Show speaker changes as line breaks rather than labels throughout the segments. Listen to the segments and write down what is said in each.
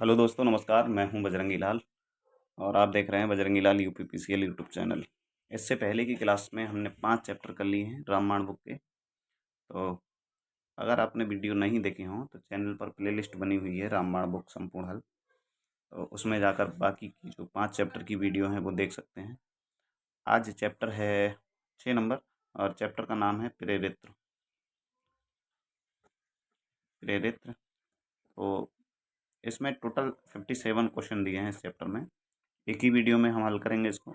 Hello दोस्तों, नमस्कार। मैं हूं बजरंगी लाल और आप देख रहे हैं बजरंगी लाल यूपीपीसीएल यूट्यूब चैनल। इससे पहले की क्लास में हमने 5 चैप्टर कर लिए हैं रामायण बुक के। तो अगर आपने वीडियो नहीं देखे हों तो चैनल पर प्लेलिस्ट बनी हुई है रामायण बुक संपूर्ण हल। तो उसमें जाकर बाकी की जो 5 चैप्टर की वीडियो हैं वो देख सकते हैं। आज चैप्टर है 6 नंबर और चैप्टर का नाम है प्रेरित्र। प्रेरित्र। तो इसमें टोटल 57 क्वेश्चन दिए हैं इस चैप्टर में। एक ही वीडियो में हम हल करेंगे इसको।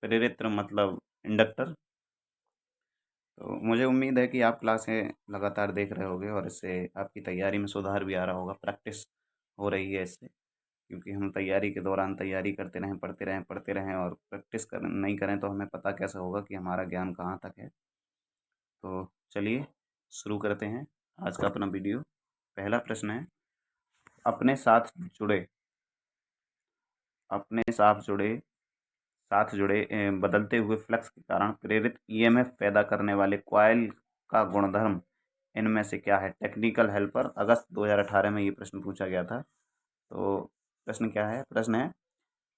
प्रेरित्र मतलब इंडक्टर। तो मुझे उम्मीद है कि आप क्लासें लगातार देख रहे होंगे और इससे आपकी तैयारी में सुधार भी आ रहा होगा। प्रैक्टिस हो रही है इससे, क्योंकि हम तैयारी के दौरान तैयारी करते रहें, पढ़ते रहें और प्रैक्टिस कर नहीं करें तो हमें पता कैसे होगा कि हमारा ज्ञान कहाँ तक है। तो चलिए शुरू करते हैं आज का अपना वीडियो। पहला प्रश्न है, अपने साथ जुड़े अपने साथ जुड़े बदलते हुए फ्लक्स के कारण प्रेरित ईएमएफ पैदा करने वाले कॉइल का गुणधर्म इनमें से क्या है। टेक्निकल हेल्पर, अगस्त 2018 में ये प्रश्न पूछा गया था। तो प्रश्न क्या है? प्रश्न है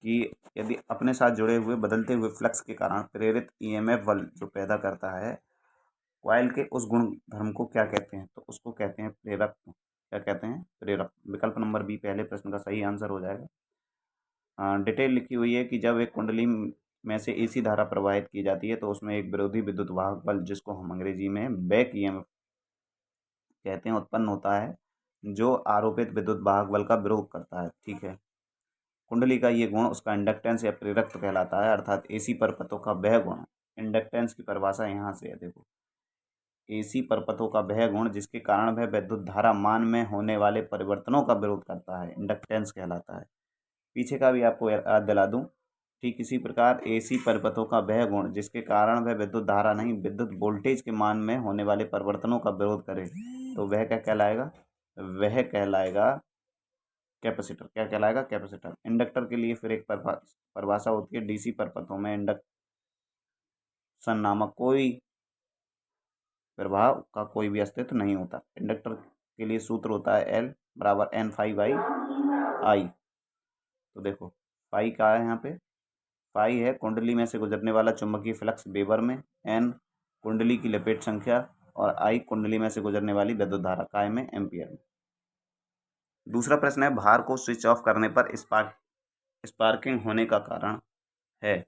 कि यदि अपने साथ जुड़े हुए बदलते हुए फ्लक्स के कारण प्रेरित ईएमएफ बल जो पैदा करता है कॉइल के, उस गुण धर्म को क्या कहते हैं? तो उसको कहते हैं प्रेरक। क्या कहते हैं? प्रेरक। विकल्प नंबर बी पहले प्रश्न का सही आंसर हो जाएगा। डिटेल लिखी हुई है कि जब एक कुंडली में से एसी धारा प्रवाहित की जाती है तो उसमें एक विरोधी विद्युत वाहक बल, जिसको हम अंग्रेजी में बैक ईएमएफ कहते हैं, उत्पन्न होता है, जो आरोपित विद्युत वाहक बल का विरोध करता है। ठीक है। कुंडली का ये गुण उसका इंडक्टेंस या प्रेरकत्व कहलाता है, अर्थात एसी परपथों का वह गुण। इंडक्टेंस की परिभाषा यहाँ से है, देखो। एसी परपथों का वह गुण जिसके कारण वह विद्युत धारा मान में होने वाले परिवर्तनों का विरोध करता है, इंडक्टेंस कहलाता है। पीछे का भी आपको याद दिला दूं। ठीक इसी प्रकार एसी परिपथों का वह गुण जिसके कारण वह विद्युत धारा नहीं, विद्युत वोल्टेज के मान में होने वाले परिवर्तनों का विरोध करे, तो वह क्या कहलाएगा? वह कहलाएगा कैपेसिटर। क्या कहलाएगा? कैपेसिटर। इंडक्टर के लिए फिर एक परिभाषा होती है, डीसी परिपथों में इंडक्शन नामक कोई प्रभाव का कोई भी अस्तित्व नहीं होता। इंडक्टर के लिए सूत्र होता है एल बराबर एन फाई बाई आई। तो देखो फाई क्या है यहाँ पे? फाई है कुंडली में से गुजरने वाला चुंबकीय फ्लक्स वेबर में, एन कुंडली की लपेट संख्या और आई कुंडली में से गुजरने वाली विद्युत धारा काय में, एम्पियर में। दूसरा प्रश्न है, भार को स्विच ऑफ करने पर स्पार्किंग होने का कारण है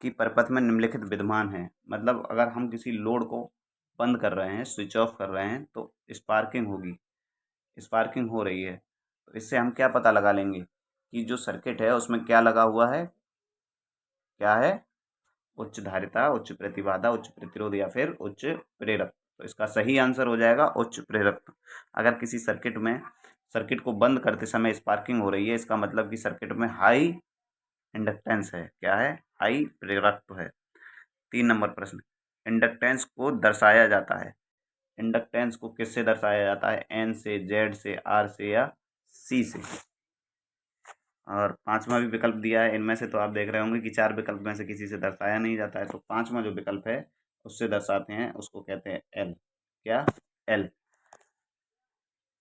कि परिपथ में निम्नलिखित विद्यमान है। मतलब अगर हम किसी लोड को बंद कर रहे हैं, स्विच ऑफ कर रहे हैं, तो स्पार्किंग होगी। स्पार्किंग हो रही है, तो इससे हम क्या पता लगा लेंगे कि जो सर्किट है उसमें क्या लगा हुआ है? क्या है? उच्च धारिता, उच्च प्रतिबाधा, उच्च प्रतिरोध या फिर उच्च प्रेरक। तो इसका सही आंसर हो जाएगा उच्च प्रेरक। अगर किसी सर्किट को बंद करते समय स्पार्किंग हो रही है, इसका मतलब कि सर्किट में हाई इंडक्टेंस है। क्या है? हाई प्रेरकत्व है। 3 नंबर प्रश्न, इंडक्टेंस को दर्शाया जाता है। इंडक्टेंस को किससे दर्शाया जाता है? एन से, जेड से, आर से या सी से। और पांचवा भी विकल्प दिया है इनमें से, तो आप देख रहे होंगे कि 4 विकल्प में से किसी से दर्शाया नहीं जाता है, तो पांचवा जो विकल्प है उससे दर्शाते हैं, उसको कहते हैं एल। क्या? एल।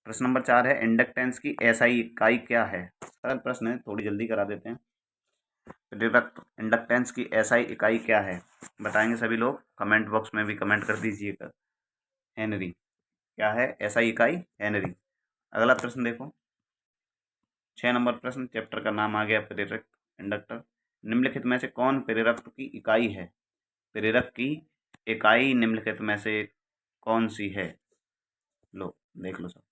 प्रश्न नंबर 4 है, इंडक्टेंस की एसआई इकाई क्या है? सरल प्रश्न है, थोड़ी जल्दी करा देते हैं। प्रेरक इंडक्टेंस की एसआई इकाई क्या है? बताएंगे सभी लोग, कमेंट बॉक्स में भी कमेंट कर दीजिएगा। हेनरी। क्या है एसआई इकाई? हेनरी। अगला प्रश्न देखो, 6 नंबर प्रश्न, चैप्टर का नाम आ गया प्रेरक इंडक्टर। निम्नलिखित में से कौन प्रेरक की इकाई है? प्रेरक की इकाई निम्नलिखित में से कौन सी है? लो देख लो सब।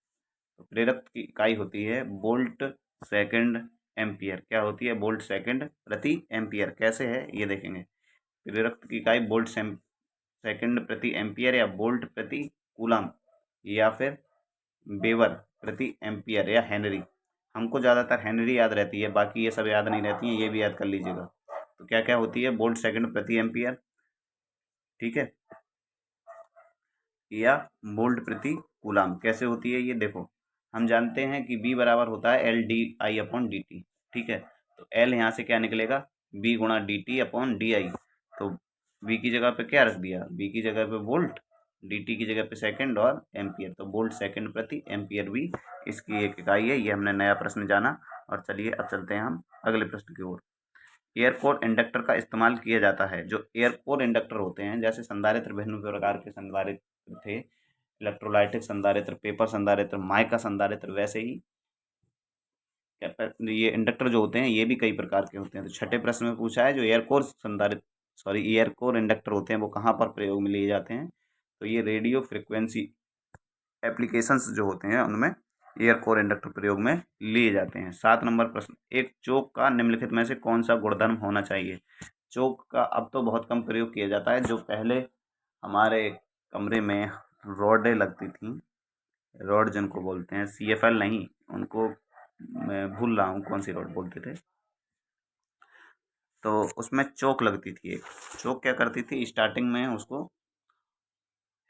तो प्रेरक की इकाई होती है वोल्ट सेकंड एम्पियर। क्या होती है? वोल्ट सेकंड प्रति एम्पियर। कैसे है ये देखेंगे। प्रेरक की इकाई वोल्ट सेकंड प्रति एम्पियर या वोल्ट प्रति कूलम या फिर वेबर प्रति एम्पियर या हेनरी। हमको ज़्यादातर हेनरी याद रहती है, बाकी ये सब याद नहीं रहती हैं, ये भी याद कर लीजिएगा। तो क्या क्या होती है? वोल्ट सेकंड प्रति एम्पियर, ठीक है, या वोल्ट प्रति कूलाम। कैसे होती है ये देखो। हम जानते हैं कि बी बराबर होता है L D I upon D T. ठीक है, तो एल यहाँ से क्या निकलेगा? बी गुणा डी टी अपॉन डी आई। तो बी की जगह पे क्या रख दिया? बी की जगह पे वोल्ट, dt की जगह पे सेकंड और एम्पियर, तो वोल्ट सेकंड प्रति एम्पियर भी इसकी एक इकाई है। ये हमने नया प्रश्न जाना। और चलिए अब चलते हैं हम अगले प्रश्न की ओर। एयर कोर इंडक्टर का इस्तेमाल किया जाता है। जो एयर कोर इंडक्टर होते हैं, जैसे संधारित्र भिन्न प्रकार के संधारित्र थे, इलेक्ट्रोलाइटिक संधारित्र, पेपर संधारित्र, माइका संधारित्र, वैसे ही ये इंडक्टर जो होते हैं ये भी कई प्रकार के होते हैं। तो छठे प्रश्न में पूछा है जो एयर कोर इंडक्टर होते हैं वो कहाँ पर प्रयोग में लिए जाते हैं। तो ये रेडियो फ्रिक्वेंसी एप्लीकेशंस जो होते हैं उनमें एयर कोर इंडक्टर प्रयोग में लिए जाते हैं। 7 नंबर प्रश्न, एक चोक का निम्नलिखित में से कौन सा गुणधर्म होना चाहिए। चोक का अब तो बहुत कम प्रयोग किया जाता है। जो पहले हमारे कमरे में रॉडें लगती थी, रॉड जिनको बोलते हैं, CFL नहीं, उनको मैं भूल रहा हूँ कौन सी रॉड बोलते थे, तो उसमें चोक लगती थी। एक चोक क्या करती थी, स्टार्टिंग में उसको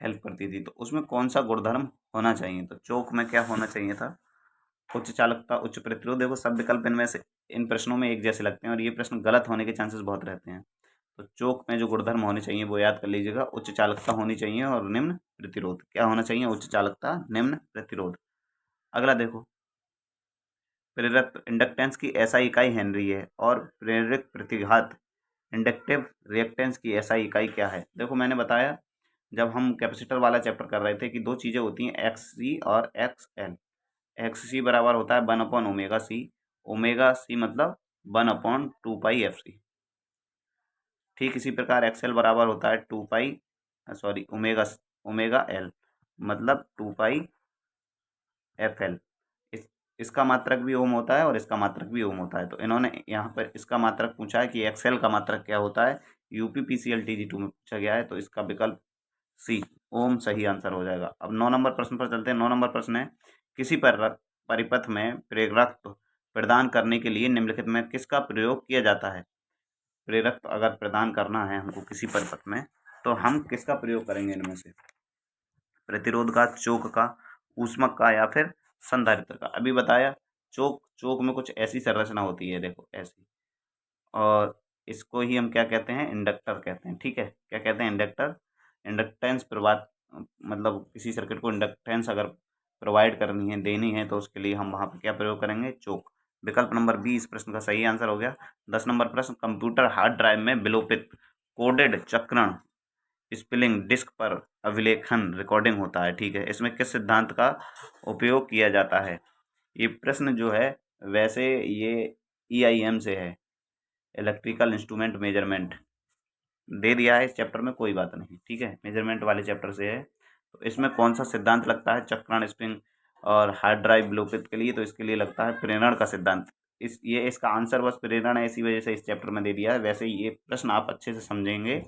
हेल्प करती थी। तो उसमें कौन सा गुणधर्म होना चाहिए। तो चोक में क्या होना चाहिए था, उच्च चालकता, उच्च प्रतिरोध। देखो सब विकल्प इनमें से इन प्रश्नों में एक जैसे लगते हैं और ये प्रश्न गलत होने के चांसेस बहुत रहते हैं। तो चोक में जो गुणधर्म होने चाहिए वो याद कर लीजिएगा, उच्च चालकता होनी चाहिए और निम्न प्रतिरोध। क्या होना चाहिए, उच्च चालकता, निम्न प्रतिरोध। अगला देखो, प्रेरक इंडक्टेंस की SI इकाई हेनरी है और प्रेरक प्रतिघात इंडक्टिव रिएक्टेंस की SI इकाई क्या है। देखो मैंने बताया जब हम कैपेसिटर वाला चैप्टर कर रहे थे कि दो चीज़ें होती हैं, XC और XL। XC बराबर होता है 1/ओमेगा C, ओमेगा C मतलब 1/2πfc। ठीक इसी प्रकार XL बराबर होता है ओमेगा L मतलब 2πfl। इसका मात्रक भी ओम होता है और इसका मात्रक भी ओम होता है। तो इन्होंने यहाँ पर इसका मात्रक पूछा है कि XL का मात्रक क्या होता है, UPPCL TG2 में पूछा गया है। तो इसका विकल्प C ओम सही आंसर हो जाएगा। अब 9 नंबर प्रश्न पर चलते हैं। 9 नंबर प्रश्न है, किसी परिपथ में प्रेरक प्रदान करने के लिए निम्नलिखित में किसका प्रयोग किया जाता है। प्रेरक अगर प्रदान करना है हमको किसी परिपथ में तो हम किसका प्रयोग करेंगे इनमें से, प्रतिरोध का, चोक का, ऊष्मक का या फिर संधारित्र का। अभी बताया चोक में कुछ ऐसी संरचना होती है, देखो ऐसी, और इसको ही हम क्या कहते हैं, इंडक्टर कहते हैं। ठीक है, क्या कहते हैं, इंडक्टर। इंडक्टेंस प्रवाद मतलब किसी सर्किट को इंडक्टेंस अगर प्रोवाइड करनी है, देनी है, तो उसके लिए हम वहाँ पर क्या प्रयोग करेंगे, चोक। विकल्प नंबर 20 इस प्रश्न का सही आंसर हो गया। 10 नंबर प्रश्न, कंप्यूटर हार्ड ड्राइव में विलोपित कोडेड चक्रण स्पिलिंग डिस्क पर अभिलेखन रिकॉर्डिंग होता है। ठीक है, इसमें किस सिद्धांत का उपयोग किया जाता है। ये प्रश्न जो है वैसे ये EIM से है, इलेक्ट्रिकल इंस्ट्रूमेंट मेजरमेंट दे दिया है इस चैप्टर में, कोई बात नहीं। ठीक है, मेजरमेंट वाले चैप्टर से है। तो इसमें कौन सा सिद्धांत लगता है चक्रण स्प्रिंग और हार्ड ड्राइव विलोपित के लिए, तो इसके लिए लगता है प्रेरण का सिद्धांत। इसका आंसर बस प्रेरण है, इसी वजह से इस चैप्टर में दे दिया है। वैसे ये प्रश्न आप अच्छे से समझेंगे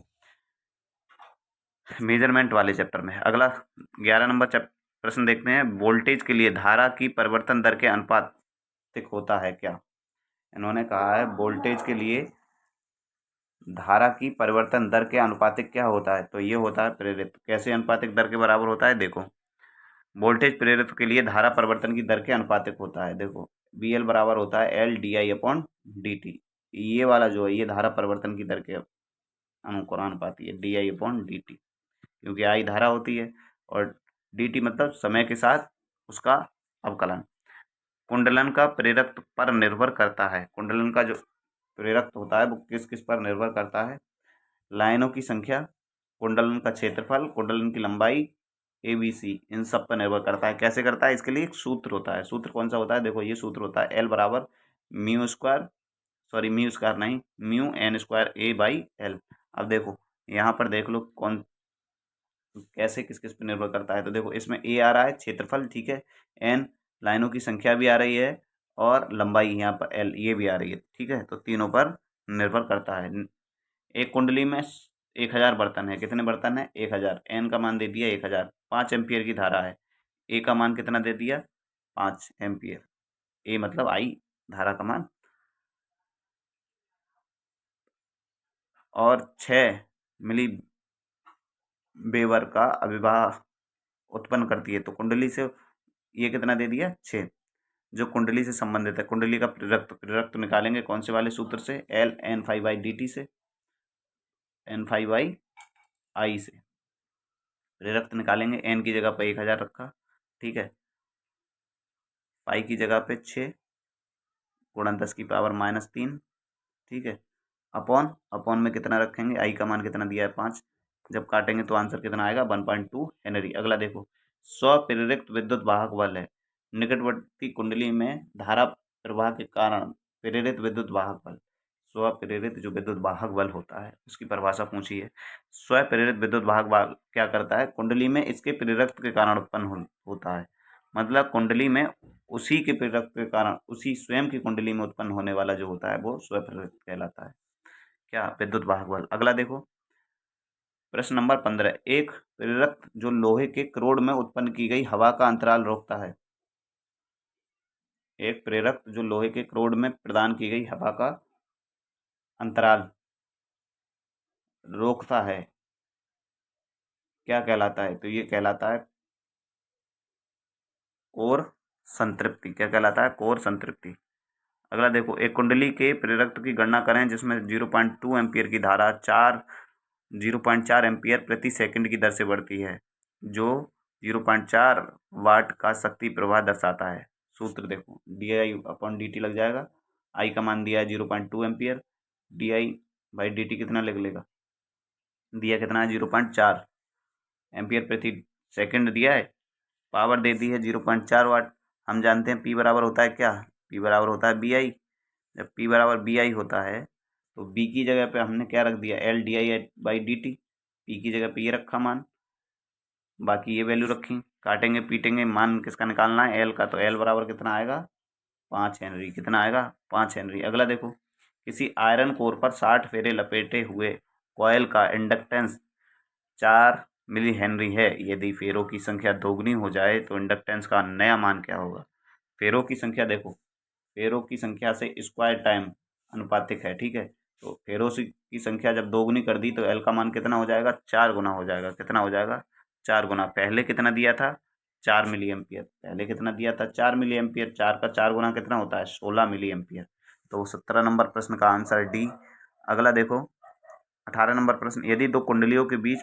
मेजरमेंट वाले चैप्टर में। अगला 11 नंबर प्रश्न देखते हैं, वोल्टेज के लिए धारा की परिवर्तन दर के अनुपातिक होता है क्या। इन्होंने कहा है वोल्टेज के लिए धारा की परिवर्तन दर के अनुपातिक क्या होता है, तो ये होता है प्रेरित। कैसे अनुपातिक दर के बराबर होता है, देखो वोल्टेज प्रेरित के लिए धारा परिवर्तन की दर के अनुपातिक होता है। देखो VL बराबर होता है LdI/dt। ये वाला जो है ये धारा परिवर्तन की दर के अनुपाती है, DI/dt, क्योंकि I धारा होती है और dt मतलब समय के साथ उसका अवकलन। कुंडलन का प्रेरक पर निर्भर करता है। कुंडलन का जो प्रेरक होता है वो किस किस पर निर्भर करता है, लाइनों की संख्या, कुंडलन का क्षेत्रफल, कुंडलन की लंबाई, ABC, इन सब पर निर्भर करता है। कैसे करता है, इसके लिए एक सूत्र होता है। सूत्र कौन सा होता है, देखो ये सूत्र होता है L बराबर म्यू स्क्वायर नहीं, म्यू N स्क्वायर A/L। अब देखो यहाँ पर देख लो कौन कैसे किस किस पर निर्भर करता है। तो देखो इसमें A आ रहा है क्षेत्रफल, ठीक है, N लाइनों की संख्या भी आ रही है और लंबाई यहाँ पर L ये भी आ रही है। ठीक है, तो तीनों पर निर्भर करता है। एक कुंडली में 1000 बर्तन है, कितने बर्तन है, 1000। N का मान दे दिया 1000, 5 एम्पियर की धारा है। A का मान कितना दे दिया, 5 एम्पियर। A मतलब I धारा का मान, और 6 मिली वेबर का अभिवाह उत्पन्न करती है। तो कुंडली से ये कितना दे दिया, 6, जो कुंडली से संबंधित है। कुंडली का प्रेरक निकालेंगे कौन से वाले सूत्र से, Ln⁵/dt से, N⁵I से। प्रेरकत्व निकालेंगे, एन की जगह पे 1000 रखा, ठीक है, पाई की जगह पे 6 गुणा 10 की पावर -3, ठीक है, अपॉन अपॉन में कितना रखेंगे, आई का मान कितना दिया है 5, जब काटेंगे तो आंसर कितना आएगा 1.2 हेनरी। अगला देखो, स्वप्रेरित विद्युत वाहक बल है, निकटवर्ती कुंडली में धारा प्रवाह के कारण प्रेरित विद्युत वाहक बल, स्वप्रेरित जो विद्युत वाहक बल होता है उसकी परिभाषा पूछी है। स्वप्रेरित विद्युत वाहक बल क्या करता है, कुंडली में इसके प्रेरकत्व के कारण उत्पन्न होता है, मतलब कुंडली में उसी के प्रेरकत्व के कारण, उसी स्वयं की कुंडली में उत्पन्न होने वाला जो होता है वो स्वप्रेरित कहलाता है, क्या, विद्युत वाहक बल। अगला देखो, प्रश्न नंबर 15, एक प्रेरक जो लोहे के क्रोड में उत्पन्न की गई हवा का अंतराल रोकता है, एक प्रेरक जो लोहे के क्रोड में प्रदान की गई हवा का अंतराल रोकता है, क्या कहलाता है, तो ये कहलाता है कोर संतृप्ति, क्या कहलाता है, कोर संतृप्ति। अगला देखो, एक कुंडली के प्रेरकत्व की गणना करें जिसमें 0.2 एम्पियर की धारा 0.4 एम्पियर प्रति सेकंड की दर से बढ़ती है, जो 0.4 वाट का शक्ति प्रवाह दर्शाता है। सूत्र देखो, D I upon D T लग जाएगा, आई का मान दिया है 0.2 ampere, D I by D T कितना लग लेगा, दिया कितना है 0.4 एम्पियर प्रति सेकंड दिया है, पावर दे दी है 0.4 वाट। हम जानते हैं पी बराबर होता है क्या, पी बराबर होता है बी आई, जब पी बराबर बी आई होता है तो बी की जगह पे हमने क्या रख दिया, L D I by D T, P की जगह पे ये रखा मान, बाकी ये वैल्यू रखी, काटेंगे पीटेंगे, मान किसका निकालना है, एल का, तो एल बराबर कितना आएगा 5 हेनरी, कितना आएगा 5 हेनरी। अगला देखो, किसी आयरन कोर पर 60 फेरे लपेटे हुए कॉयल का इंडक्टेंस 4 मिली हेनरी है, यदि फेरों की संख्या दोगुनी हो जाए तो इंडक्टेंस का नया मान क्या होगा। फेरों की संख्या देखो, फेरों की संख्या से स्क्वायर टाइम अनुपातिक है, ठीक है, तो फेरों की संख्या जब दोगुनी कर दी तो एल का मान कितना हो जाएगा, 4 गुना हो जाएगा, कितना हो जाएगा 4 गुना, पहले कितना दिया था 4 मिली एम्पियर, पहले कितना दिया था 4 मिली एम्पियर, 4 का 4 गुना कितना होता है 16 मिली एम्पियर, तो 17 नंबर प्रश्न का आंसर डी। अगला देखो, 18 नंबर प्रश्न, यदि दो कुंडलियों के बीच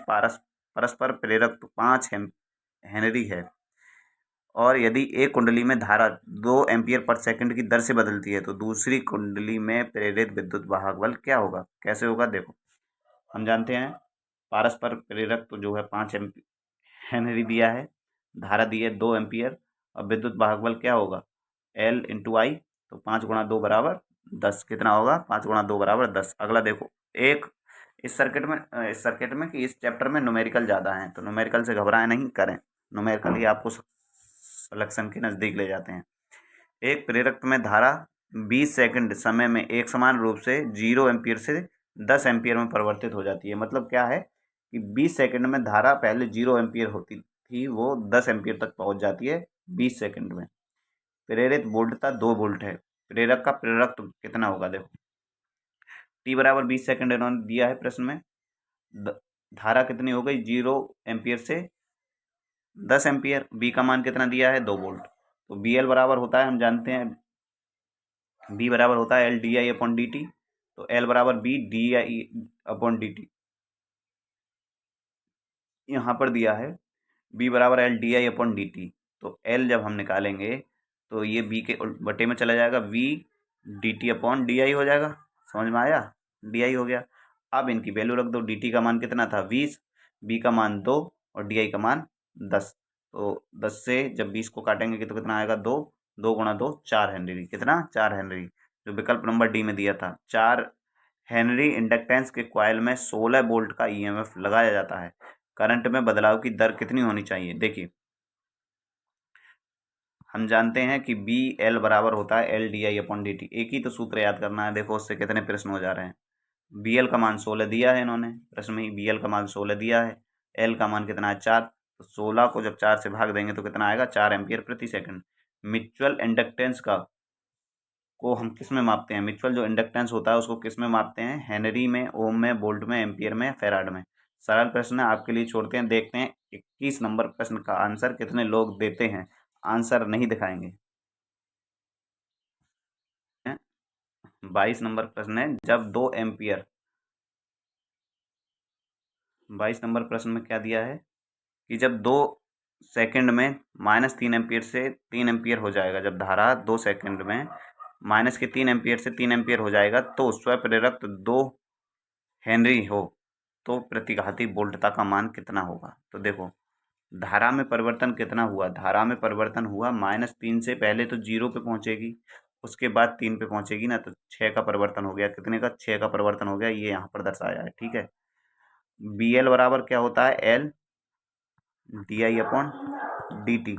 परस्पर प्रेरक 5 हेनरी है और यदि एक कुंडली में धारा 2 एम्पियर पर सेकंड की दर से बदलती है तो दूसरी कुंडली में प्रेरित विद्युत वाहक बल क्या होगा, कैसे होगा, देखो हम जानते हैं पारस्पर प्रेरक तो जो है 5 हेनरी दिया है, धारा दी है 2 एम्पियर, और विद्युत वाहक बल क्या होगा एल इंटू आई, तो 5 गुणा 2 बराबर 10, कितना होगा 5 गुणा 2 बराबर 10। अगला देखो, एक इस सर्किट में कि इस चैप्टर में न्यूमेरिकल ज़्यादा हैं, तो न्यूमेरिकल से घबराएं नहीं करें, न्यूमेरिकल ही आपको सिलेक्शन के नज़दीक ले जाते हैं। एक प्रेरक में धारा 20 सेकंड समय में एक समान रूप से 0 एम्पियर से 10 एम्पियर में परिवर्तित हो जाती है, मतलब क्या है कि 20 सेकंड में धारा पहले 0 एम्पियर होती थी वो 10 एम्पियर तक पहुंच जाती है 20 सेकंड में। प्रेरित वोल्टता 2 वोल्ट है, प्रेरक का प्रेरकत्व कितना होगा, देखो टी बराबर 20 सेकंड इन्होंने दिया है प्रश्न में, धारा कितनी हो गई 0 एम्पियर से 10 एम्पियर, बी का मान कितना दिया है 2 वोल्ट, तो बी एल बराबर होता है, हम जानते हैं बी बराबर होता है L D I upon D T, तो एल बराबर B D I upon D T, यहाँ पर दिया है बी बराबर L D I upon D T, तो एल जब हम निकालेंगे तो ये बी के बटे में चला जाएगा, V D T upon D I हो जाएगा, समझ में आया, डी आई हो गया। अब इनकी वैल्यू रख दो, डी टी का मान कितना था 20, बी का मान 2 और डी आई का मान 10, तो 10 से जब 20 को काटेंगे तो कितना आएगा 2, 2 गुणा 2 4 हेनरी, कितना 4 हेनरी, जो विकल्प नंबर डी में दिया था 4 हेनरी इंडक्टेंस के कॉइल में 16 वोल्ट का ईएमएफ लगाया जाता है, करंट में बदलाव की दर कितनी होनी चाहिए। देखिए हम जानते हैं कि बी एल बराबर होता है L D I upon D T, एक ही तो सूत्र याद करना है, देखो उससे कितने प्रश्न हो जा रहे हैं। बी एल का मान 16 दिया है इन्होंने प्रश्न में ही, बी एल का मान 16 दिया है, एल का मान कितना है 4, तो 16 को जब 4 से भाग देंगे तो कितना आएगा 4 एम्पियर प्रति सेकंड। म्यूचुअल इंडक्टेंस को हम किस में मापते हैं, म्यूचुअल जो इंडक्टेंस होता है उसको किस में मापते हैं, हेनरी में, ओम में, वोल्ट में, एम्पियर में, फेराड में। सरल प्रश्न है आपके लिए, छोड़ते हैं, देखते हैं 21 नंबर प्रश्न का आंसर कितने लोग देते हैं, आंसर नहीं दिखाएंगे। 22 नंबर प्रश्न है, जब 2 एम्पियर, 22 नंबर प्रश्न में क्या दिया है, कि जब 2 सेकंड में -3 एम्पियर से 3 एम्पियर हो जाएगा, जब धारा 2 सेकंड में माइनस के 3 एम्पियर से 3 एम्पियर हो जाएगा तो स्वप्रेरक 2 हेनरी हो तो प्रतिघाती वोल्टता का मान कितना होगा। तो देखो धारा में परिवर्तन कितना हुआ, धारा में परिवर्तन हुआ -3 से, पहले तो 0 पे पहुंचेगी, उसके बाद 3 पे पहुंचेगी ना, तो 6 का परिवर्तन हो गया, कितने का, 6 का परिवर्तन हो गया, ये यहाँ पर दर्शाया है। ठीक है, बी एल बराबर क्या होता है, L D I upon D T.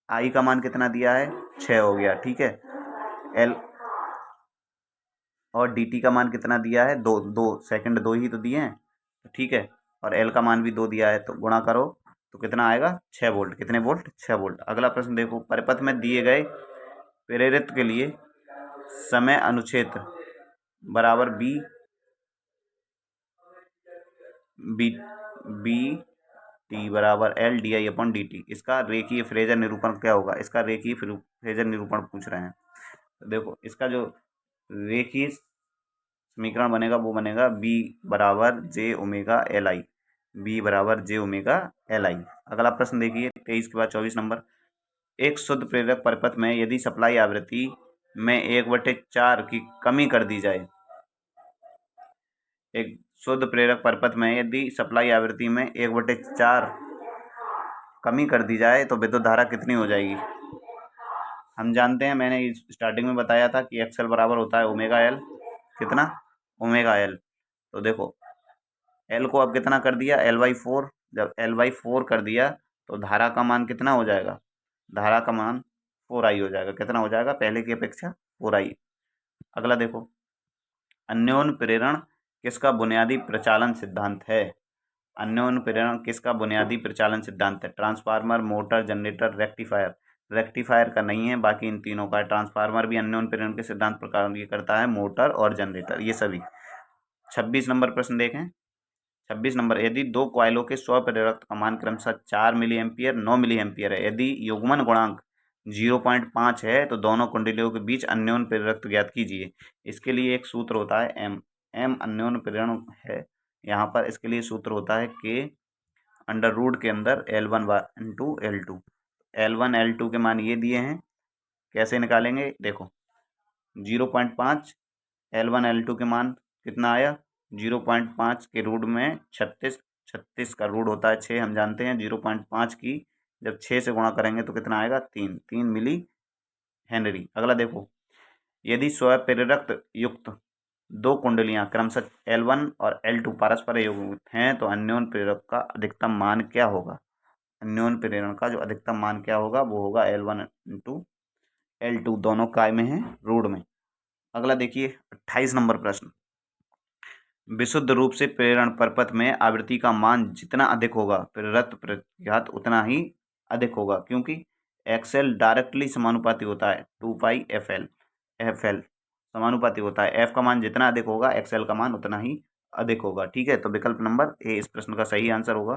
I का मान कितना दिया है, 6 हो गया। ठीक है, एल और डी टी का मान कितना दिया है, 2 2 सेकंड 2 ही तो दिए हैं। ठीक है, और एल का मान भी 2 दिया है, तो गुणा करो तो कितना आएगा, 6 वोल्ट। कितने वोल्ट, 6 वोल्ट। अगला प्रश्न देखो, परिपथ में दिए गए प्रेरित के लिए समय अनुच्छेद बराबर बी बी बी टी बराबर L D I upon D T. इसका रेखीय फ्रेजर निरूपण क्या होगा, इसका रेखीय फ्रेजर निरूपण पूछ रहे हैं। तो देखो इसका जो रेखीय समीकरण बनेगा वो बनेगा बी बराबर जे ओमेगा एल आई, बी बराबर जे ओमेगा एल आई। अगला प्रश्न देखिए 23 के बाद 24 नंबर, एक शुद्ध प्रेरक परिपथ में यदि सप्लाई आवृत्ति में 1/4 की कमी कर दी जाए, एक शुद्ध प्रेरक परिपथ में यदि सप्लाई आवृत्ति में 1/4 कमी कर दी जाए तो विद्युत धारा कितनी हो जाएगी। हम जानते हैं, मैंने स्टार्टिंग में बताया था कि एक्सएल बराबर होता है ओमेगा एल, कितना, ओमेगा एल। तो देखो एल को अब कितना कर दिया, L/4। जब L/4 कर दिया तो धारा का मान कितना हो जाएगा, धारा का मान 4I हो जाएगा। कितना हो जाएगा, पहले की अपेक्षा 4I। अगला देखो, अन्योन्य प्रेरण किसका बुनियादी प्रचालन सिद्धांत है, अन्योन्य प्रेरण किसका बुनियादी प्रचालन सिद्धांत है, transformer, motor, generator, rectifier. Rectifier का नहीं है, बाकी इन तीनों का है। ट्रांसफार्मर भी अन्योन्य प्रेरण के सिद्धांत प्रकार ये करता है, मोटर और जनरेटर, ये सभी। 26 नंबर प्रश्न देखें, 26 नंबर, यदि दो कॉइलों के स्वप्रेरक का मान क्रमशः 4 मिली एम्पियर 9 मिली एम्पियर है, यदि युग्मन गुणांक 0.5 है तो दोनों कुंडलियों के बीच अन्योन्य प्रेरकत्व ज्ञात कीजिए। इसके लिए एक सूत्र होता है एम, एम अन्योन्य प्रेरण है यहाँ पर। इसके लिए सूत्र होता है के अंडर रूट के अंदर L1 into L2। L1 L2 के मान ये दिए हैं, कैसे निकालेंगे, देखो 0.5, L1 L2 के मान कितना आया, 0.5 के रूट में 36, 36 का रूट होता है 6, हम जानते हैं। 0.5 की जब 6 से गुणा करेंगे तो कितना आएगा, 3 मिली हेनरी। अगला देखो, यदि स्वप्रेरक युक्त दो कुंडलियां क्रमशः L1 और L2 परस्पर युग्मित हैं तो अन्योन्य प्रेरक का अधिकतम मान क्या होगा, अन्योन्य प्रेरण का जो अधिकतम मान क्या होगा वो होगा L1 इंटू L2, दोनों काय में है, रूट में। अगला देखिए 28 नंबर प्रश्न, विशुद्ध रूप से प्रेरण परपथ में आवृत्ति का मान जितना अधिक होगा प्रेरकत्व प्रतिघात उतना ही अधिक होगा, क्योंकि एक्सएल डायरेक्टली समानुपाती होता है 2 पाई FL, FL समानुपाती होता है, F का मान जितना अधिक होगा एक्सएल का मान उतना ही अधिक होगा। ठीक है, तो विकल्प नंबर ए इस प्रश्न का सही आंसर होगा।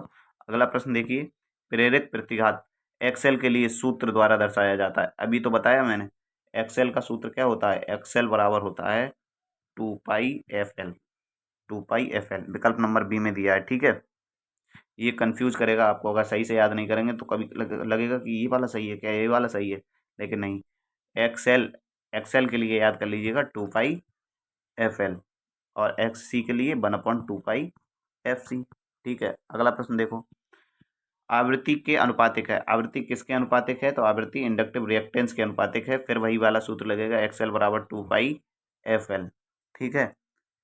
अगला प्रश्न देखिए, प्रेरक प्रतिघात एक्सएल के लिए सूत्र द्वारा दर्शाया जाता है। अभी तो बताया मैंने, एक्सएल का सूत्र क्या होता है, एक्सएल बराबर होता है 2 पाई FL। विकल्प नंबर बी में दिया है। ठीक है, ये कंफ्यूज करेगा आपको, अगर सही से याद नहीं करेंगे तो कभी लगेगा कि ये वाला सही है क्या, ये वाला सही है, लेकिन नहीं। एक्सएल, एक्सएल के लिए याद कर लीजिएगा 2 पाई FL और XC के लिए 1/2 पाई FC। ठीक है, अगला प्रश्न देखो, आवृत्ति के अनुपातिक है। आवृत्ति किसके अनुपातिक है, तो आवृत्ति इंडक्टिव रिएक्टेंस के अनुपातिक है। फिर वही वाला सूत्र लगेगा, एक्सएल बराबर 2 पाई FL। ठीक है,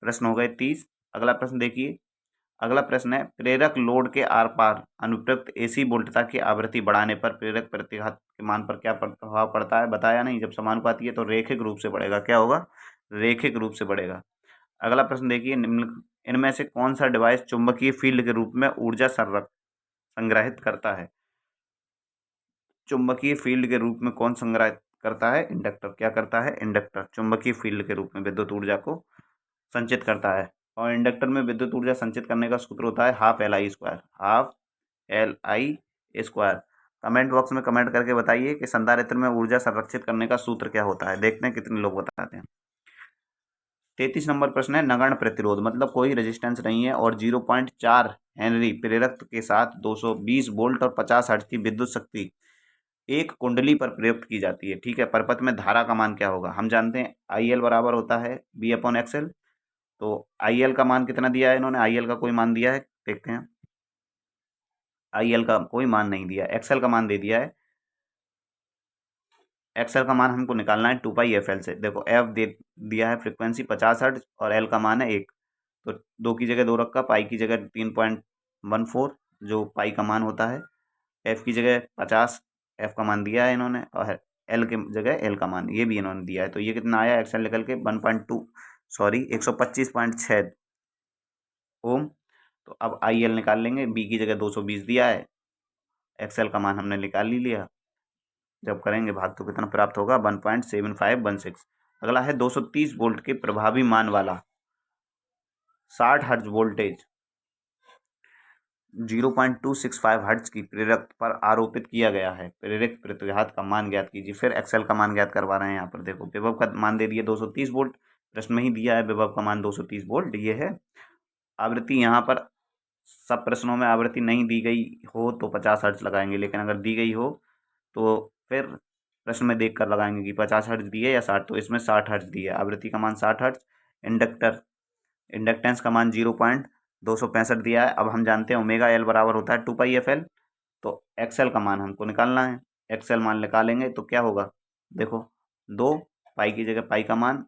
प्रश्न हो गए 30। अगला प्रश्न देखिए, अगला प्रश्न है, प्रेरक लोड के आर पार अनुप्रयुक्त AC वोल्टता की आवृत्ति बढ़ाने पर प्रेरक प्रतिघात के मान पर क्या प्रभाव पड़ता है, बताया नहीं। जब समानुपाती है तो रैखिक रूप से बढ़ेगा, क्या होगा, रैखिक रूप से बढ़ेगा। अगला प्रश्न देखिए, निम्न इनमें से कौन सा डिवाइस चुंबकीय फील्ड के रूप में ऊर्जा संग्रहित करता है, चुंबकीय फील्ड के रूप में कौन संग्रहित करता है, इंडक्टर। क्या करता है, इंडक्टर चुंबकीय फील्ड के रूप में विद्युत ऊर्जा को संचित करता है। और इंडक्टर में विद्युत ऊर्जा संचित करने का सूत्र होता है ½ Li², ½ Li²। कमेंट बॉक्स में कमेंट करके बताइए कि संधारित्र में ऊर्जा संरक्षित करने का सूत्र क्या होता है। देखते हैं कितने लोग बताते हैं। 33 नंबर प्रश्न है नगण्य प्रतिरोध, मतलब कोई रेजिस्टेंस नहीं है और 0.4 हेनरी प्रेरक के साथ 220 वोल्ट और 50 हर्ट्ज की विद्युत शक्ति एक कुंडली पर प्रयुक्त की जाती है। ठीक है, परपथ में धारा का मान क्या होगा? हम जानते हैं आई एल बराबर होता है बी अपॉन एक्सएल। तो आई एल का मान कितना दिया है इन्होंने? आई एल का कोई मान दिया है? देखते हैं। आई एल का कोई मान नहीं दिया, एक्सएल का मान दे दिया है। एक्सएल का मान हमको निकालना है 2 पाई एफ एल से। देखो एफ दे दिया है फ्रिक्वेंसी 50 हर्ट्ज और एल का मान है 1। तो 2 की जगह 2 रखा, पाई की जगह 3.14 जो पाई का मान होता है, एफ की जगह 50 एफ का मान दिया है इन्होंने, और एल की जगह एल का मान ये भी इन्होंने दिया है। तो ये कितना आया एक्सएल निकल के 1.2 सॉरी 125.6 ओम। तो अब आई एल निकाल लेंगे, बी की जगह 220 दिया है, एक्सएल का मान हमने निकाल ही लिया। जब करेंगे भाग तो कितना प्राप्त होगा? 1.7516। अगला है 230 वोल्ट के प्रभावी मान वाला 60 हर्ट्ज वोल्टेज 0.265 हर्ट्ज की प्रेरक पर आरोपित किया गया है, प्रेरक प्रतिघात का मान ज्ञात कीजिए। फिर एक्सएल का मान ज्ञात करवा रहे हैं। यहाँ पर देखो विभव का मान दे दिया 230 वोल्ट, प्रश्न में ही दिया है विभव का मान 230 वोल्ट ये है। आवृत्ति यहाँ पर सब प्रश्नों में आवृत्ति नहीं दी गई हो तो 50 हर्ट्ज लगाएंगे, लेकिन अगर दी गई हो तो फिर प्रश्न में देख कर लगाएंगे कि 50 हर्ट्ज दिए या 60। तो इसमें 60 हर्ट्ज दिया, आवृत्ति का मान 60 हर्ट्ज। इंडक्टेंस का मान 0.265 दिया है। अब हम जानते हैं ओमेगा एल बराबर होता है 2 पाई एफ एल। तो एक्सएल का मान हमको निकालना है। एक्सएल मान निकालेंगे तो क्या होगा? देखो 2 पाई की जगह पाई का मान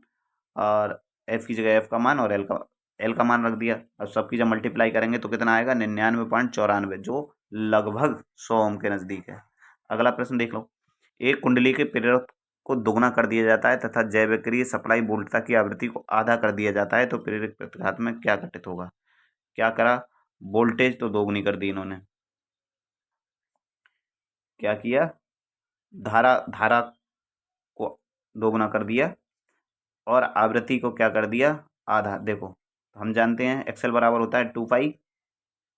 और एफ की जगह एफ का मान और एल का मान रख दिया। अब सबकी जब मल्टीप्लाई करेंगे तो कितना आएगा? 99.94, जो लगभग 100 ओम के नज़दीक है। अगला प्रश्न देख लो। एक कुंडली के प्रेरक को दोगुना कर दिया जाता है तथा जैविक्रिय सप्लाई वोल्टता की आवृत्ति को आधा कर दिया जाता है तो प्रेरक प्रतिघात में क्या घटित होगा? क्या करा? वोल्टेज तो दोगुनी कर दी इन्होंने। क्या किया? धारा को दोगुना कर दिया और आवृत्ति को क्या कर दिया? आधा। देखो हम जानते हैं एक्सएल बराबर होता है 2 पाई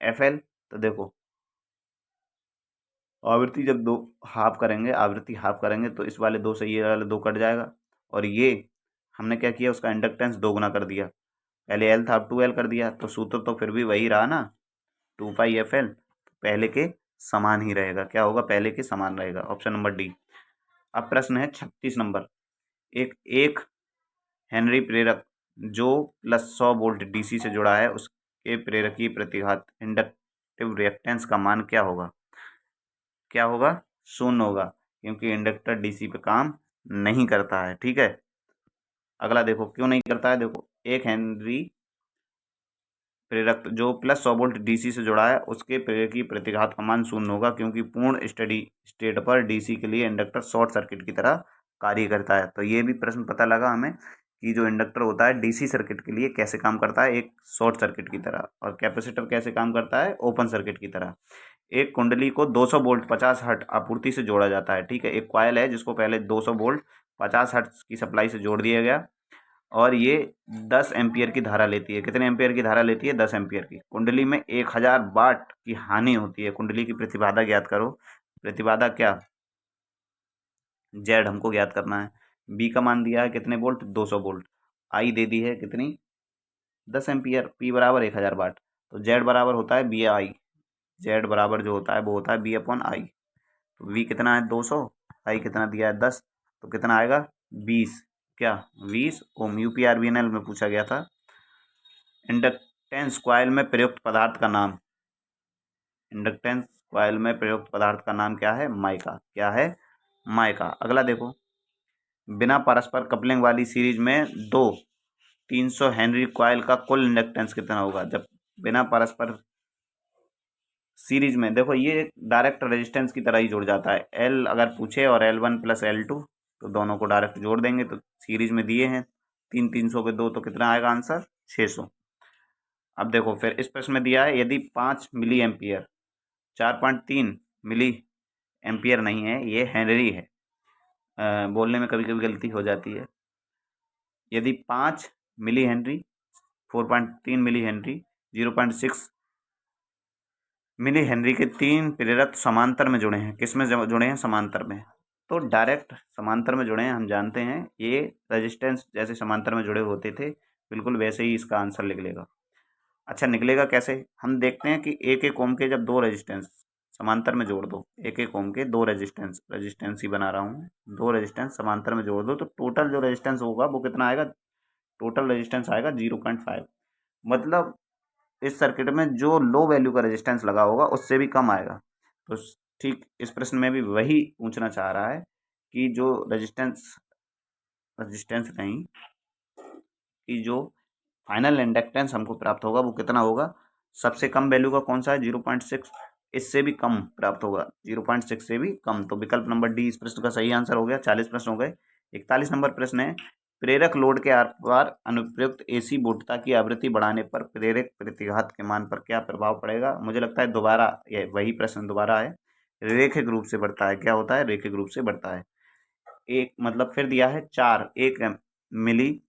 एफ एल। तो देखो आवृत्ति जब दो हाफ करेंगे, आवृत्ति हाफ करेंगे तो इस वाले 2 से ये वाले 2 कट जाएगा, और ये हमने क्या किया? उसका इंडक्टेंस दोगुना कर दिया। पहले एल था अब 2L कर दिया, तो सूत्र तो फिर भी वही रहा ना, 2 पाई एफ एल। पहले के समान ही रहेगा। क्या होगा? पहले के समान रहेगा। Option number D. अब प्रश्न है 36 नंबर। एक हेनरी प्रेरक जो +100 वोल्ट डीसी से जुड़ा है उसके प्रेरकीय प्रतिघात इंडक्टिव रिएक्टेंस का मान क्या होगा? क्या होगा? 0 होगा, क्योंकि इंडक्टर डीसी पे काम नहीं करता है। ठीक है, अगला देखो क्यों नहीं करता है। देखो एक हेनरी प्रेरक जो +100 वोल्ट डीसी से जुड़ा है उसके प्रेरकीय प्रतिघात का मान 0 होगा, क्योंकि पूर्ण स्टेडी स्टेट पर डीसी के लिए इंडक्टर शॉर्ट सर्किट की तरह कार्य करता है। तो ये भी प्रश्न पता लगा हमें कि जो इंडक्टर होता है डीसी सर्किट के लिए कैसे काम करता है, एक शॉर्ट सर्किट की तरह, और कैपेसिटर कैसे काम करता है, ओपन सर्किट की तरह। एक कुंडली को 200 वोल्ट 50 हर्ट्ज आपूर्ति से जोड़ा जाता है। ठीक है, एक कॉइल है जिसको पहले 200 वोल्ट 50 हर्ट्ज की सप्लाई से जोड़ दिया गया और ये 10 एम्पियर की धारा लेती है। कितने एम्पियर की धारा लेती है? 10 एम्पियर की। कुंडली में 1000 वाट की हानि होती है। कुंडली की प्रतिबाधा ज्ञात करो। प्रतिबाधा क्या? जेड हमको ज्ञात करना है। बी का मान दिया है कितने वोल्ट? 200 वोल्ट। आई दे दी है कितनी? 10 एम्पियर। पी बराबर 1000 वाट। तो जेड बराबर होता है बी आई। जेड बराबर जो होता है वो होता है बी अपॉन आई। तो वी कितना है? 200। आई कितना दिया है? 10। तो कितना आएगा? 20। क्या? 20 ओम। यूपीआरबीएनएल में पूछा गया था। इंडक्टेंस कॉइल में प्रयुक्त पदार्थ का नाम। इंडक्टेंस कॉइल में प्रयुक्त पदार्थ का नाम क्या है? माइका। क्या है? माइका। अगला देखो। बिना परस्पर कपलिंग वाली सीरीज में दो 300 हेनरी कॉइल का कुल इंडक्टेंस कितना होगा? जब बिना परस्पर सीरीज में, देखो ये डायरेक्ट रेजिस्टेंस की तरह ही जुड़ जाता है। एल अगर पूछे और L1 + L2 तो दोनों को डायरेक्ट जोड़ देंगे। तो सीरीज में दिए हैं 300 पे 2, तो कितना आएगा आंसर? 600। अब देखो फिर इस प्रश्न में दिया है यदि 5 मिली एम्पियर, 4.3 मिली एम्पियर नहीं है, ये हेनरी है। बोलने में कभी कभी गलती हो जाती है। यदि 5 millihenry, 4.3 millihenry, 0.6 millihenry के 3 प्रेरक समांतर में जुड़े हैं। किस में जुड़े हैं? समांतर में। तो डायरेक्ट समांतर में जुड़े हैं। हम जानते हैं ये रेजिस्टेंस जैसे समांतर में जुड़े होते थे बिल्कुल वैसे ही इसका आंसर निकलेगा। अच्छा, निकलेगा कैसे, हम देखते हैं कि एक एक ओम के जब दो रेजिस्टेंस समांतर में जोड़ दो, एक एक ओम के दो रेजिस्टेंस ही बना रहा हूँ, दो रेजिस्टेंस समांतर में जोड़ दो तो टोटल जो रेजिस्टेंस होगा वो कितना आएगा, टोटल रेजिस्टेंस आएगा 0.5। मतलब इस सर्किट में जो लो वैल्यू का रेजिस्टेंस लगा होगा उससे भी कम आएगा। तो ठीक इस प्रश्न में भी वही पूछना चाह रहा है कि जो रेजिस्टेंस रेजिस्टेंस नहीं कि जो फाइनल इंडक्टेंस हमको प्राप्त होगा वो कितना होगा। सबसे कम वैल्यू का कौन सा है, 0.6, इससे भी कम प्राप्त होगा, 0.6 से भी कम। तो विकल्प नंबर डी इस प्रश्न का सही आंसर हो गया। 40 प्रश्न हो गए। 41 नंबर प्रश्न है, प्रेरक लोड के आर पार अनुप्रयुक्त एसी वोल्टता की आवृत्ति बढ़ाने पर प्रेरक प्रतिघात के मान पर क्या प्रभाव पड़ेगा। मुझे लगता है दोबारा वही प्रश्न दोबारा है। रेखिक रूप से बढ़ता है, क्या होता है, रेखिक रूप से बढ़ता है। एक मतलब फिर दिया है 4 1 मिली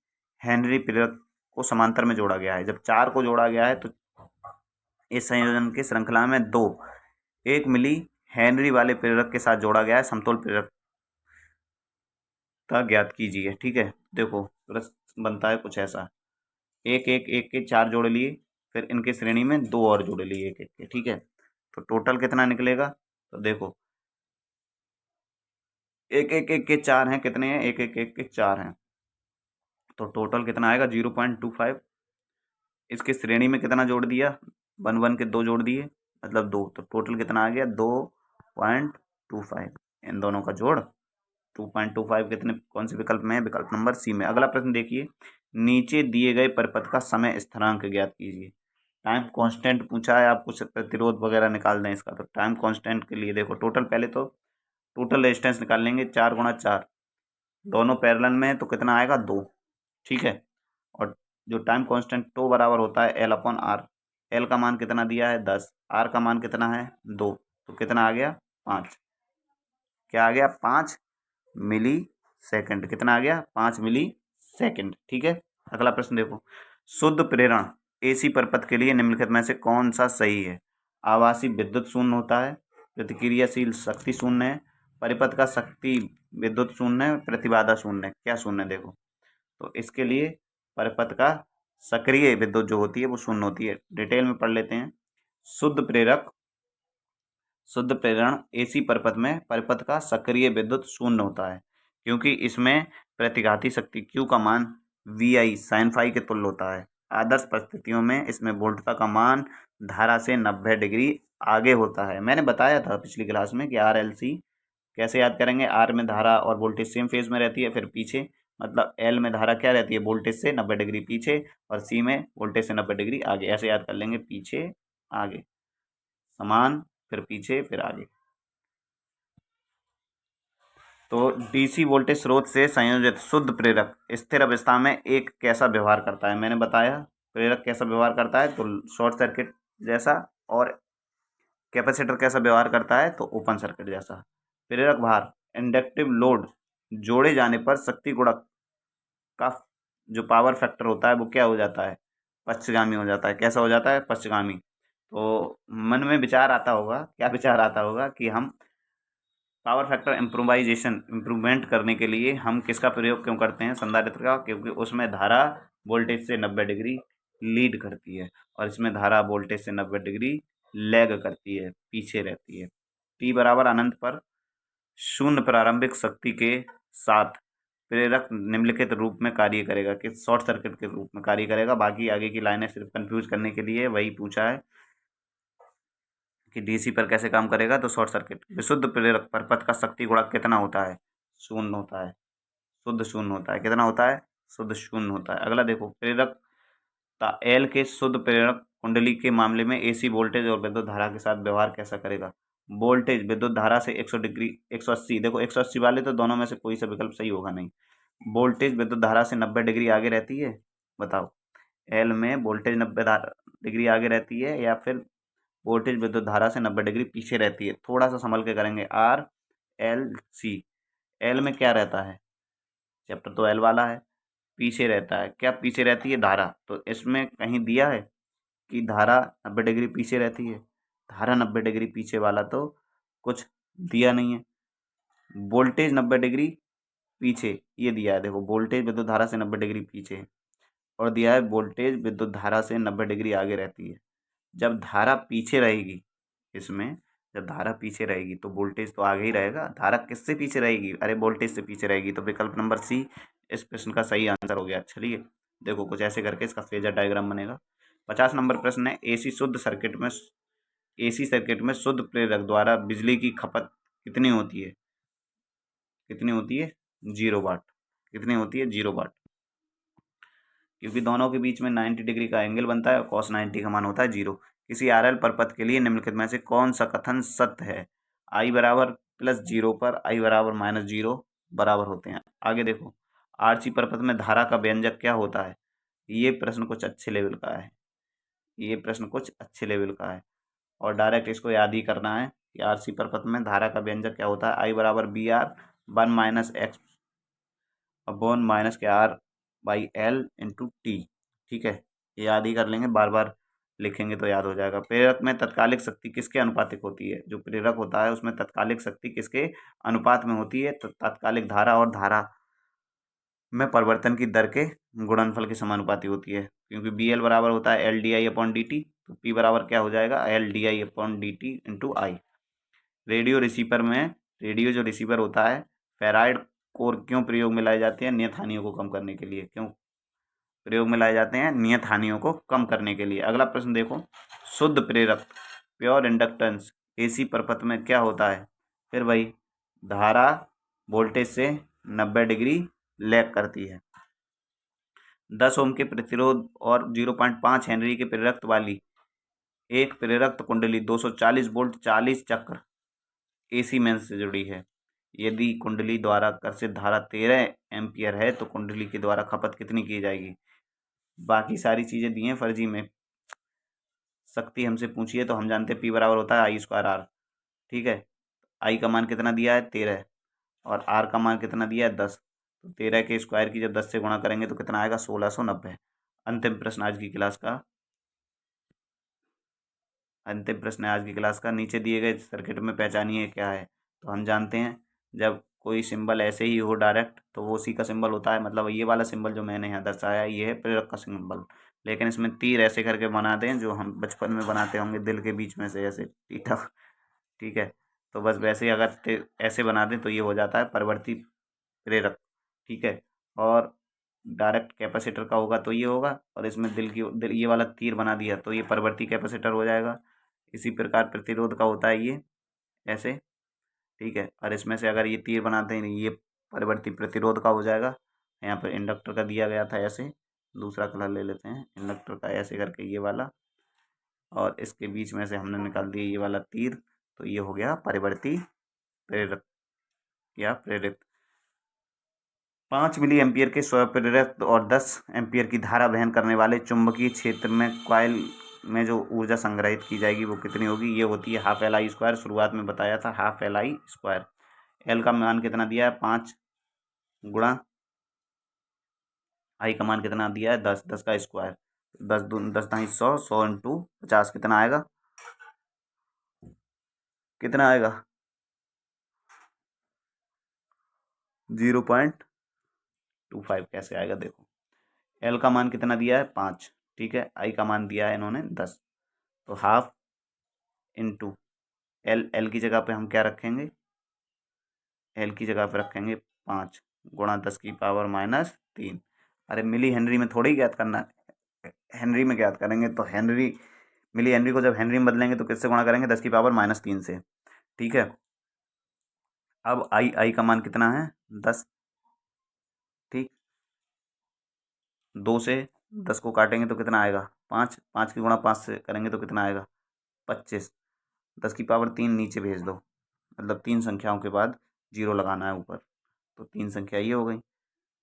हेनरी प्रेरक को समांतर में जोड़ा गया है। जब 4 को जोड़ा गया है तो इस संयोजन की श्रृंखला में 2 1 मिली हेनरी वाले प्रेरक के साथ जोड़ा गया है, समतोल प्रेरकता ज्ञात कीजिए। ठीक है, देखो प्रश्न बनता है कुछ ऐसा, एक एक एक के 4 जोड़ लिए, फिर इनके श्रेणी में 2 और जोड़ लिए एक एक के। ठीक है, तो टोटल कितना निकलेगा, तो देखो एक एक एक के 4 हैं, कितने हैं, एक एक एक के 4 हैं, तो टोटल कितना आएगा 0.25। इसके श्रेणी में कितना जोड़ दिया, 1 1 के 2 जोड़ दिए, मतलब 2, तो टोटल कितना आ गया 2.25। इन दोनों का जोड़ 2.25 कितने, कौन से विकल्प में है, विकल्प नंबर सी में। अगला प्रश्न देखिए, नीचे दिए गए परिपथ का समय स्थिरांक ज्ञात कीजिए। टाइम कांस्टेंट पूछा है, आप कुछ प्रतिरोध वगैरह निकाल दें इसका। तो टाइम कांस्टेंट के लिए देखो टोटल, पहले तो टोटल रेजिस्टेंस निकाल लेंगे, 4 × 4, दोनों पैरेलल में है तो कितना आएगा 2। ठीक है, और जो टाइम कांस्टेंट टो बराबर होता है L/R। एल का मान कितना दिया है 10, आर का मान कितना है 2, तो कितना आ गया 5। क्या आ गया 5 मिली सेकंड, कितना आ गया 5 मिली सेकंड। ठीक है, अगला प्रश्न देखो, शुद्ध प्रेरण एसी परिपथ के लिए निम्नलिखित में से कौन सा सही है। आभासी विद्युत शून्य होता है, प्रतिक्रियाशील शक्ति शून्य है, परिपथ का शक्ति विद्युत शून्य है, प्रतिबाधा शून्य है। क्या शून्य है, देखो तो इसके लिए परिपथ का सक्रिय विद्युत जो होती है वो शून्य होती है। डिटेल में पढ़ लेते हैं। शुद्ध प्रेरण एसी परिपथ में परिपथ का सक्रिय विद्युत शून्य होता है, क्योंकि इसमें प्रतिघाती शक्ति Q का मान VI sin फाई के तुल्य होता है। आदर्श परिस्थितियों में इसमें वोल्टता का मान धारा से 90 डिग्री आगे होता है। मैंने बताया था पिछली क्लास में कि RLC कैसे याद करेंगे। R में धारा और वोल्टेज सेम फेज में रहती है, फिर पीछे मतलब L में धारा क्या रहती है, वोल्टेज से 90 डिग्री पीछे, और C में वोल्टेज से 90 डिग्री आगे। ऐसे याद कर लेंगे, पीछे आगे, समान, फिर पीछे, फिर आगे। तो डीसी वोल्टेज स्रोत से संयोजित शुद्ध प्रेरक स्थिर अवस्था में एक कैसा व्यवहार करता है। मैंने बताया प्रेरक कैसा व्यवहार करता है, तो शॉर्ट सर्किट जैसा, और कैपेसिटर कैसा व्यवहार करता है, तो ओपन सर्किट जैसा। प्रेरक भार इंडक्टिव लोड जोड़े जाने पर शक्ति गुणक का जो पावर फैक्टर होता है वो क्या हो जाता है, पश्चगामी हो जाता है। कैसा हो जाता है, पश्चगामी। तो मन में विचार आता होगा, क्या विचार आता होगा कि हम पावर फैक्टर इम्प्रूवमेंट करने के लिए हम किसका प्रयोग क्यों करते हैं, संधारित्र का, क्योंकि उसमें धारा वोल्टेज से 90 डिग्री लीड करती है, और इसमें धारा वोल्टेज से 90 डिग्री लैग करती है, पीछे रहती है। टी बराबर अनंत पर शून्य प्रारंभिक शक्ति के साथ प्रेरक निम्नलिखित रूप में कार्य करेगा, कि शॉर्ट सर्किट के रूप में कार्य करेगा। बाकी आगे की लाइनें सिर्फ कंफ्यूज करने के लिए वही पूछा है कि डीसी पर कैसे काम करेगा। तो शॉर्ट सर्किट विशुद्ध प्रेरक परिपथ का शक्ति गुणक कितना होता है, शून्य होता है, शुद्ध शून्य होता है। कितना होता है, शुद्ध शून्य होता है। अगला देखो, प्रेरकता एल के शुद्ध प्रेरक कुंडली के मामले में एसी वोल्टेज और विद्युत धारा के साथ व्यवहार कैसा करेगा। वोल्टेज विद्युत धारा से 100 डिग्री 180, देखो 180 वाले तो दोनों में से कोई सा विकल्प सही होगा नहीं। वोल्टेज विद्युत धारा से 90 डिग्री आगे रहती है, बताओ एल में वोल्टेज 90 डिग्री आगे रहती है, या फिर वोल्टेज विद्युत धारा से 90 डिग्री पीछे रहती है। थोड़ा सा संभल के करेंगे। RLC, एल में क्या रहता है, चैप्टर तो एल वाला है, पीछे रहता है। क्या पीछे रहती है, धारा। तो इसमें कहीं दिया है कि धारा 90 डिग्री पीछे रहती है, धारा 90 डिग्री पीछे वाला तो कुछ दिया नहीं है। वोल्टेज 90 डिग्री पीछे ये दिया है, देखो वोल्टेज विद्युत धारा से 90 डिग्री पीछे है। और दिया है वोल्टेज विद्युत धारा से 90 डिग्री आगे रहती है। जब धारा पीछे रहेगी इसमें, जब धारा पीछे रहेगी तो वोल्टेज तो आगे ही रहेगा। धारा किससे पीछे रहेगी? अरे वोल्टेज से पीछे रहेगी। तो विकल्प नंबर सी इस प्रश्न का सही आंसर हो गया। चलिए देखो कुछ ऐसे करके इसका फेजर डायग्राम बनेगा। 50 नंबर प्रश्न है, एसी सर्किट में शुद्ध प्रेरक द्वारा बिजली की खपत कितनी होती है? कितनी होती है? 0 वाट। कितनी होती है? 0 वाट। क्योंकि दोनों के बीच में 90 डिग्री का एंगल बनता है और cos 90 का मान होता है 0। किसी RL परपथ के लिए निम्नलिखित में से कौन सा कथन सत्य है? I बराबर +0 पर I बराबर -0 बराबर होते हैं। आगे देखो, RC परपथ में धारा का व्यंजक क्या होता है? ये प्रश्न कुछ अच्छे लेवल का है। ये प्रश्न कुछ अच्छे लेवल का है और डायरेक्ट इसको याद ही करना है कि RC परपथ में धारा का व्यंजक क्या होता है? I बराबर BR 1 - X अपॉन माइनस के R by L into T. ठीक है, ये याद ही कर लेंगे, बार बार लिखेंगे तो याद हो जाएगा। प्रेरक में तत्कालिक शक्ति किसके अनुपातिक होती है? जो प्रेरक होता है उसमें तत्कालिक शक्ति किसके अनुपात में होती है? तो तात्कालिक धारा और धारा में परिवर्तन की दर के गुणनफल के समानुपाती होती है। क्योंकि BL बराबर होता है LDI अपॉन DT, तो P बराबर क्या हो जाएगा? LDI अपॉन DT इंटू आई। रेडियो रिसीवर में, रेडियो जो रिसीवर होता है, फेराइड कोर क्यों प्रयोग में लाए जाते हैं? नियत हानियों को कम करने के लिए। क्यों प्रयोग में लाए जाते हैं? नियत हानियों को कम करने के लिए। अगला प्रश्न देखो, शुद्ध प्रेरक प्योर इंडक्टेंस एसी परपथ में क्या होता है? फिर भाई धारा वोल्टेज से 90 डिग्री लैग करती है। 10 ओम के प्रतिरोध और 0.5 हेनरी के प्रेरक वाली एक प्रेरक कुंडली 240 वोल्ट 40 चक्र एसी मेन से जुड़ी है। यदि कुंडली द्वारा कर्षित धारा 13 एम्पियर है तो कुंडली के द्वारा खपत कितनी की जाएगी? बाकी सारी चीजें दी हैं फर्जी में। शक्ति हमसे पूछिए तो हम जानते हैं P बराबर होता है I²R। ठीक है, I का मान कितना दिया है? 13 और R का मान कितना दिया है? 10। तो 13 के स्क्वायर की जब 10 से गुणा करेंगे तो कितना आएगा? 1690। अंतिम प्रश्न आज की क्लास का, अंतिम प्रश्न है आज की क्लास का। नीचे दिए गए सर्किट में पहचानिए क्या है? तो हम जानते हैं जब कोई सिंबल ऐसे ही हो डायरेक्ट तो वो उसी का सिंबल होता है। मतलब ये वाला सिंबल जो मैंने यहाँ दर्शाया ये है प्रेरक का सिंबल, लेकिन इसमें तीर ऐसे करके बनाते हैं जो हम बचपन में बनाते होंगे, दिल के बीच में से ऐसे टीटा। ठीक है, तो बस वैसे ही अगर ऐसे बना दें तो ये हो जाता है परिवर्ती प्रेरक। ठीक है, और डायरेक्ट कैपेसिटर का होगा तो ये होगा, और इसमें दिल ये वाला तीर बना दिया तो ये परिवर्ती कैपेसिटर हो जाएगा। इसी प्रकार प्रतिरोध का होता है ये ऐसे। ठीक है, और इसमें से अगर ये तीर बनाते हैं ये परिवर्ती प्रतिरोध का हो जाएगा। यहाँ पर इंडक्टर का दिया गया था ऐसे, दूसरा कलर ले लेते हैं इंडक्टर का, ऐसे करके ये वाला, और इसके बीच में से हमने निकाल दिया ये वाला तीर, तो ये हो गया परिवर्ती प्रेरक या प्रेरित। 5 मिली एम्पियर के स्वप्रेरक और 10 एम्पियर की धारा वहन करने वाले चुंबकीय क्षेत्र में कॉइल में जो ऊर्जा संग्रहित की जाएगी वो कितनी होगी? ये होती है ½ Li²। शुरुआत में बताया था ½ Li²। L का मान कितना दिया है? 5 गुणा I का मान कितना दिया है? 10। 10 का स्क्वायर, 10 दूनी 10 दाई 100, 100 इंटू 50 कितना आएगा? कितना आएगा? 0.25। कैसे आएगा देखो, L का मान कितना दिया है? 5। ठीक है, I का मान दिया है इन्होंने 10, तो हाफ इंटू L की जगह पे हम क्या रखेंगे? L की जगह पे रखेंगे 5 गुणा 10⁻³ अरे मिली हेनरी में थोड़ी ज्ञात करना है, हेनरी में ज्ञात करेंगे। तो हेनरी, मिली हेनरी को जब हेनरी में बदलेंगे तो किससे गुणा करेंगे? 10⁻³ से। ठीक है, अब I का मान कितना है? 10। ठीक, 2 से 10 को काटेंगे तो कितना आएगा? 5। 5 की गुणा 5 से करेंगे तो कितना आएगा? 25। 10⁻³ नीचे भेज दो, मतलब 3 संख्याओं के बाद 0 लगाना है ऊपर, तो 3 संख्या ये हो गई।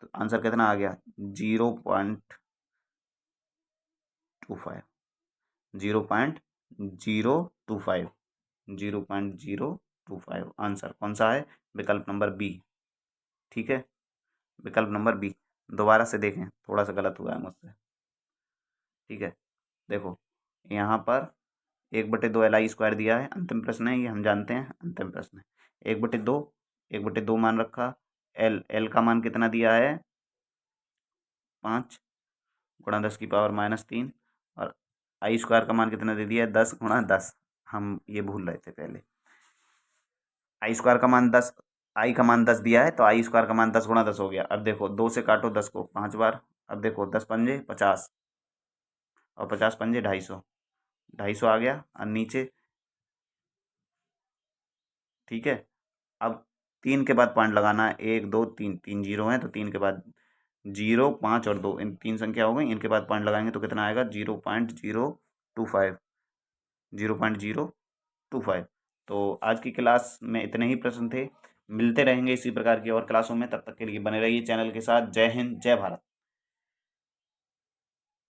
तो आंसर कितना आ गया? 0.25। 0.025। 0.025 आंसर कौन सा है? विकल्प नंबर बी। ठीक है, विकल्प नंबर बी। दोबारा से देखें, थोड़ा सा गलत हुआ है मुझसे। ठीक है, देखो यहाँ पर 1/2 Li² दिया है। अंतिम प्रश्न है ये, हम जानते हैं अंतिम प्रश्न है। 1/2, 1/2 मान रखा। L का मान कितना दिया है? 5 गुणा 10 की पावर -3 और आई स्क्वायर का मान कितना दे दिया है 10 गुणा 10। हम ये भूल रहे थे पहले। आई स्क्वायर का मान 10, आई का मान 10 दिया है तो आई स्क्वायर का मान 10 गुणा 10 हो गया। अब देखो 2 से काटो 10 को 5 बार। अब देखो 10 पंजे 50 और 50 पंजे 250, 250 आ गया और नीचे, ठीक है। अब 3 के बाद पॉइंट लगाना है, 1 2 3, 3 जीरो हैं तो 3 के बाद 0 5 और 2, इन 3 संख्या हो गई। इनके बाद पॉइंट लगाएंगे तो कितना आएगा 0.025, 0.025। तो आज की क्लास में इतने ही प्रश्न थे। मिलते रहेंगे इसी प्रकार की और क्लासों में, तब तक के लिए बने रहिए चैनल के साथ। जय हिंद, जय भारत।